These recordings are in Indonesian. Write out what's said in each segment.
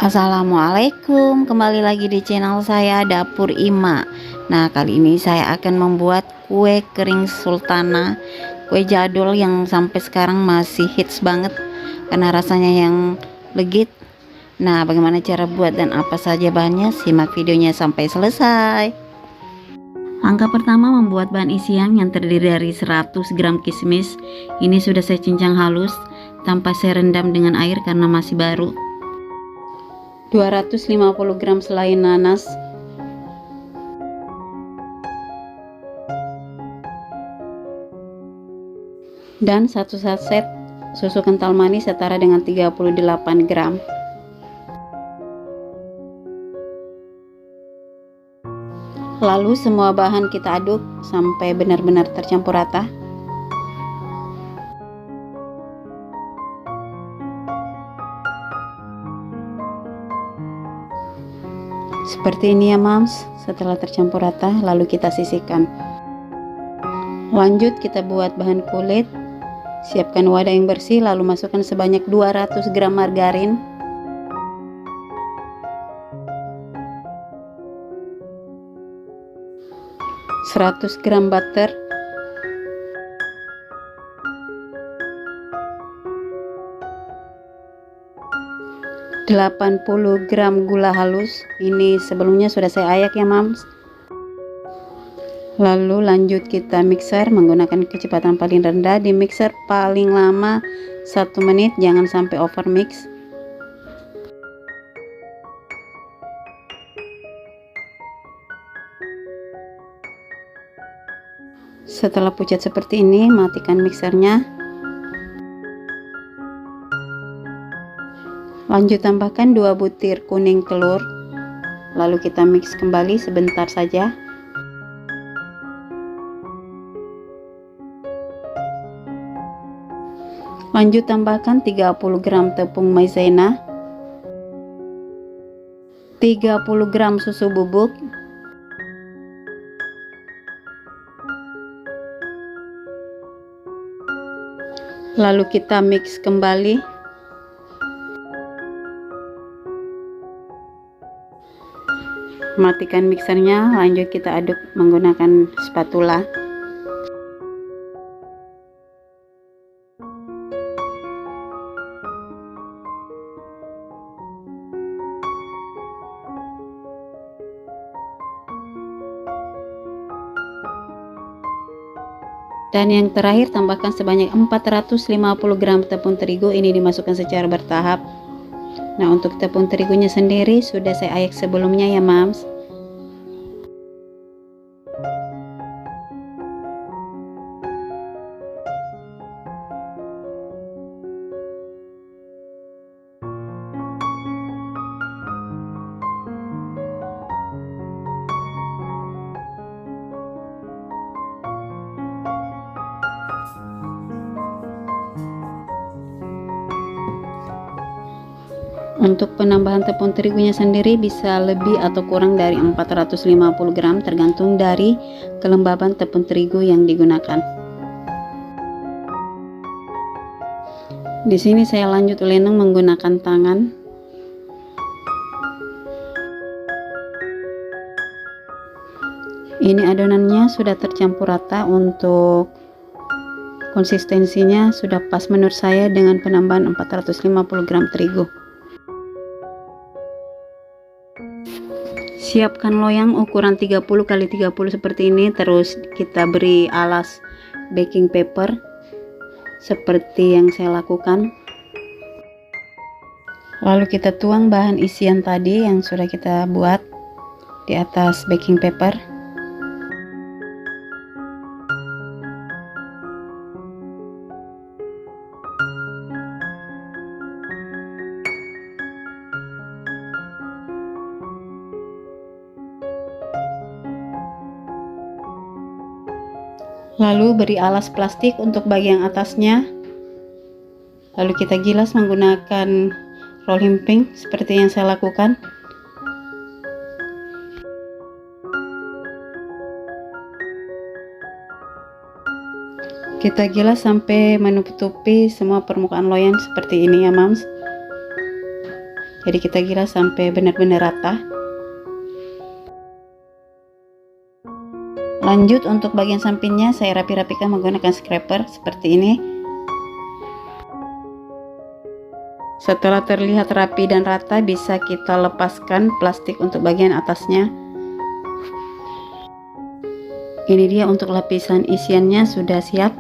Assalamualaikum, kembali lagi di channel saya Dapur Ima. Nah, kali ini saya akan membuat kue kering sultana, kue jadul yang sampai sekarang masih hits banget karena rasanya yang legit. Nah, bagaimana cara buat dan apa saja bahannya? Simak videonya sampai selesai. Langkah pertama, membuat bahan isian yang terdiri dari 100 gram kismis. Ini sudah saya cincang halus tanpa saya rendam dengan air karena masih baru. 250 gram selai nanas, dan 1 saset susu kental manis setara dengan 38 gram. Lalu semua bahan kita aduk sampai benar-benar tercampur rata. Seperti ini ya mams. Setelah tercampur rata, lalu kita sisihkan. Lanjut kita buat bahan kulit. Siapkan wadah yang bersih, lalu masukkan sebanyak 200 gram margarin, seratus gram butter, delapan puluh gram gula halus. Ini sebelumnya sudah saya ayak ya mams. Lalu lanjut kita mixer menggunakan kecepatan paling rendah. Di mixer paling lama 1 menit, jangan sampai over mix. Setelah pucat seperti ini, matikan mixernya. Lanjut tambahkan 2 butir kuning telur, lalu kita mix kembali sebentar saja. Lanjut tambahkan 30 gram tepung maizena, 30 gram susu bubuk, lalu kita mix kembali. Matikan mixernya, lanjut kita aduk menggunakan spatula. Dan yang terakhir, tambahkan sebanyak 450 gram tepung terigu. Ini dimasukkan secara bertahap. Nah, untuk tepung terigunya sendiri sudah saya ayak sebelumnya ya mams. Untuk penambahan tepung terigunya sendiri bisa lebih atau kurang dari 450 gram tergantung dari kelembaban tepung terigu yang digunakan. Di sini saya lanjut uleneng menggunakan tangan. Ini adonannya sudah tercampur rata. Untuk konsistensinya sudah pas menurut saya dengan penambahan 450 gram terigu. Siapkan loyang ukuran 30 x 30 seperti ini, terus kita beri alas baking paper seperti yang saya lakukan. Lalu kita tuang bahan isian tadi yang sudah kita buat di atas baking paper. Lalu beri alas plastik untuk bagian atasnya. Lalu kita gilas menggunakan rolling pin seperti yang saya lakukan. Kita gilas sampai menutupi semua permukaan loyang seperti ini ya mams. Jadi kita gilas sampai benar-benar rata. Lanjut untuk bagian sampingnya saya rapi-rapikan menggunakan scraper seperti ini. Setelah terlihat rapi dan rata, bisa kita lepaskan plastik untuk bagian atasnya. Ini dia untuk lapisan isiannya sudah siap,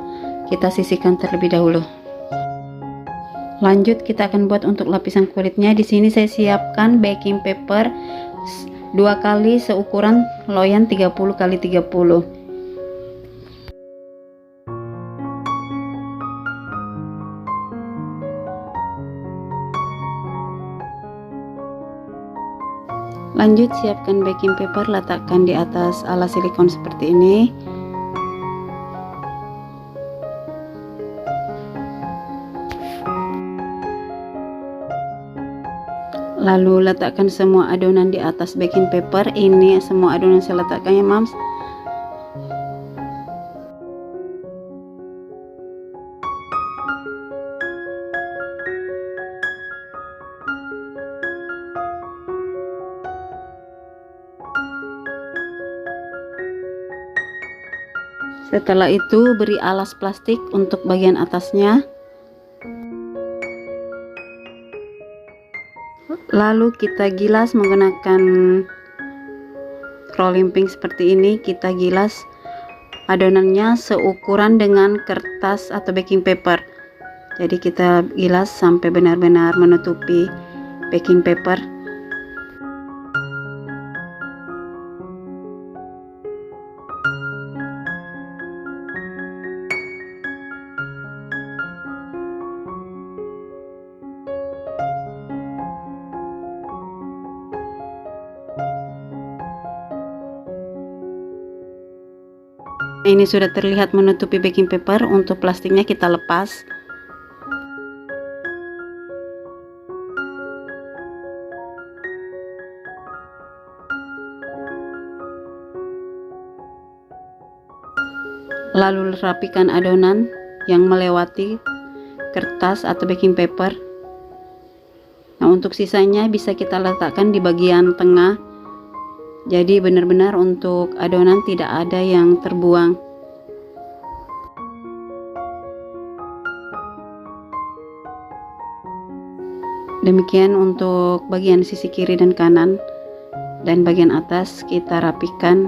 kita sisihkan terlebih dahulu. Lanjut kita akan buat untuk lapisan kulitnya. Di sini saya siapkan baking paper 2 kali seukuran loyang 30 kali 30. Lanjut siapkan baking paper, letakkan di atas alas silikon seperti ini. Lalu letakkan semua adonan di atas baking paper. Ini semua adonan saya letakkan ya mams. Setelah itu beri alas plastik untuk bagian atasnya. Lalu kita gilas menggunakan rolling pin seperti ini. Kita gilas adonannya seukuran dengan kertas atau baking paper. Jadi kita gilas sampai benar-benar menutupi baking paper. Ini sudah terlihat menutupi baking paper. Untuk plastiknya kita lepas. Lalu rapikan adonan yang melewati kertas atau baking paper. Nah, untuk sisanya bisa kita letakkan di bagian tengah. Jadi benar-benar untuk adonan tidak ada yang terbuang. Demikian untuk bagian sisi kiri dan kanan, dan bagian atas kita rapikan.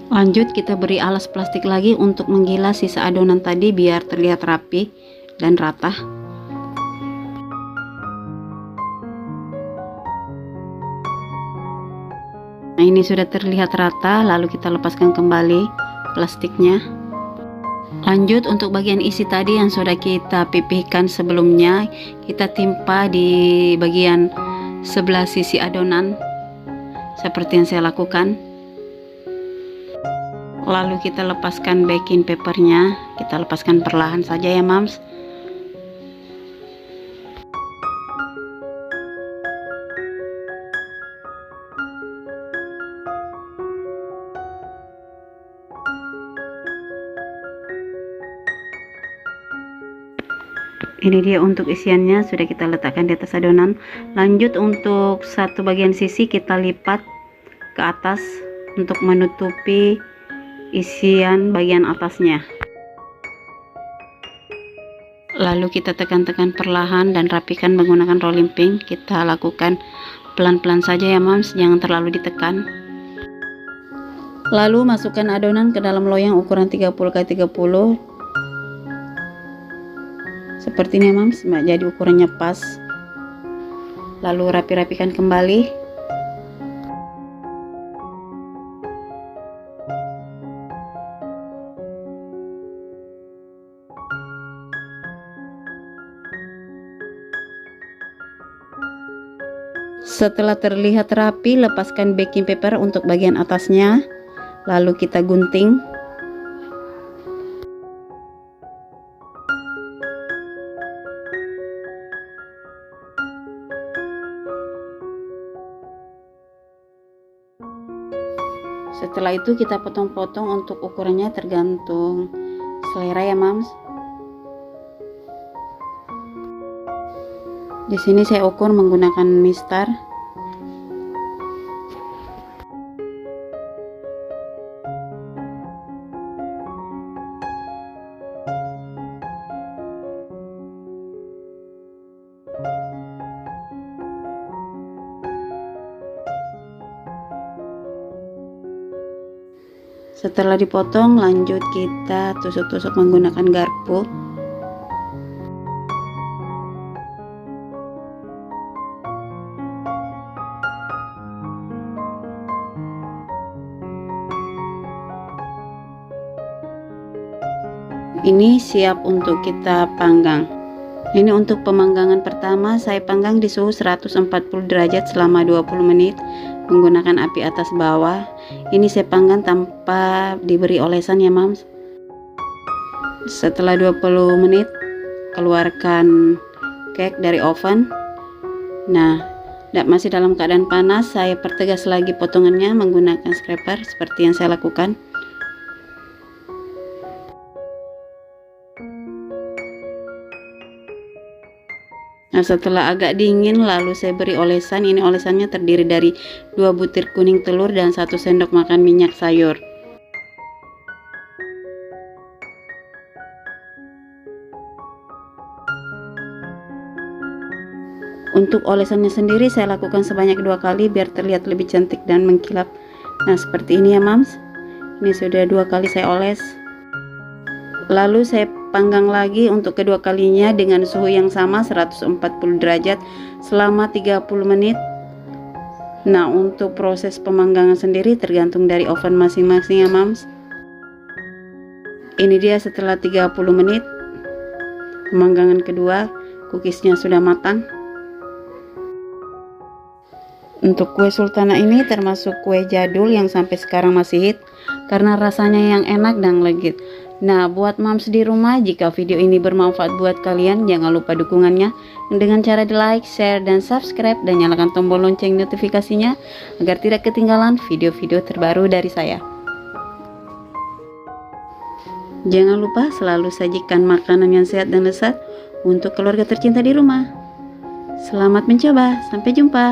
Lanjut kita beri alas plastik lagi untuk menggilas sisa adonan tadi biar terlihat rapi dan rata. Nah, ini sudah terlihat rata, lalu kita lepaskan kembali plastiknya. Lanjut untuk bagian isi tadi yang sudah kita pipihkan sebelumnya, kita timpa di bagian sebelah sisi adonan seperti yang saya lakukan. Lalu kita lepaskan baking papernya, kita lepaskan perlahan saja ya mams. Ini dia untuk isiannya sudah kita letakkan di atas adonan. Lanjut untuk satu bagian sisi kita lipat ke atas untuk menutupi isian bagian atasnya. Lalu kita tekan-tekan perlahan dan rapikan menggunakan rolling pin. Kita lakukan pelan-pelan saja ya mams, jangan terlalu ditekan. Lalu masukkan adonan ke dalam loyang ukuran 30 x 30 seperti ini mams, jadi ukurannya pas. Lalu rapi-rapikan kembali. Setelah terlihat rapi, lepaskan baking paper untuk bagian atasnya, lalu kita gunting. Setelah itu kita potong-potong, untuk ukurannya tergantung selera ya Mams. Di sini saya ukur menggunakan mistar. Setelah dipotong, lanjut kita tusuk-tusuk menggunakan garpu. Ini siap untuk kita panggang. Ini untuk pemanggangan pertama, saya panggang di suhu 140 derajat selama 20 menit menggunakan api atas bawah. Ini saya panggang tanpa diberi olesan ya Mams. Setelah 20 menit, keluarkan cake dari oven. Nah, masih dalam keadaan panas, saya pertegas lagi potongannya menggunakan scraper seperti yang saya lakukan. Nah, setelah agak dingin lalu saya beri olesan. Ini olesannya terdiri dari 2 butir kuning telur dan 1 sendok makan minyak sayur. Untuk olesannya sendiri saya lakukan sebanyak 2 kali biar terlihat lebih cantik dan mengkilap. Nah, seperti ini ya Mams. Ini sudah 2 kali saya oles. Lalu saya panggang lagi untuk kedua kalinya dengan suhu yang sama 140 derajat selama 30 menit. Nah, untuk proses pemanggangan sendiri tergantung dari oven masing-masing ya Mams. Ini dia setelah 30 menit pemanggangan kedua, cookiesnya sudah matang. Untuk kue sultana ini termasuk kue jadul yang sampai sekarang masih hit karena rasanya yang enak dan legit. Nah, buat Mams di rumah, jika video ini bermanfaat buat kalian, jangan lupa dukungannya dengan cara di like, share, dan subscribe, dan nyalakan tombol lonceng notifikasinya agar tidak ketinggalan video-video terbaru dari saya. Jangan lupa selalu sajikan makanan yang sehat dan lezat untuk keluarga tercinta di rumah. Selamat mencoba, sampai jumpa.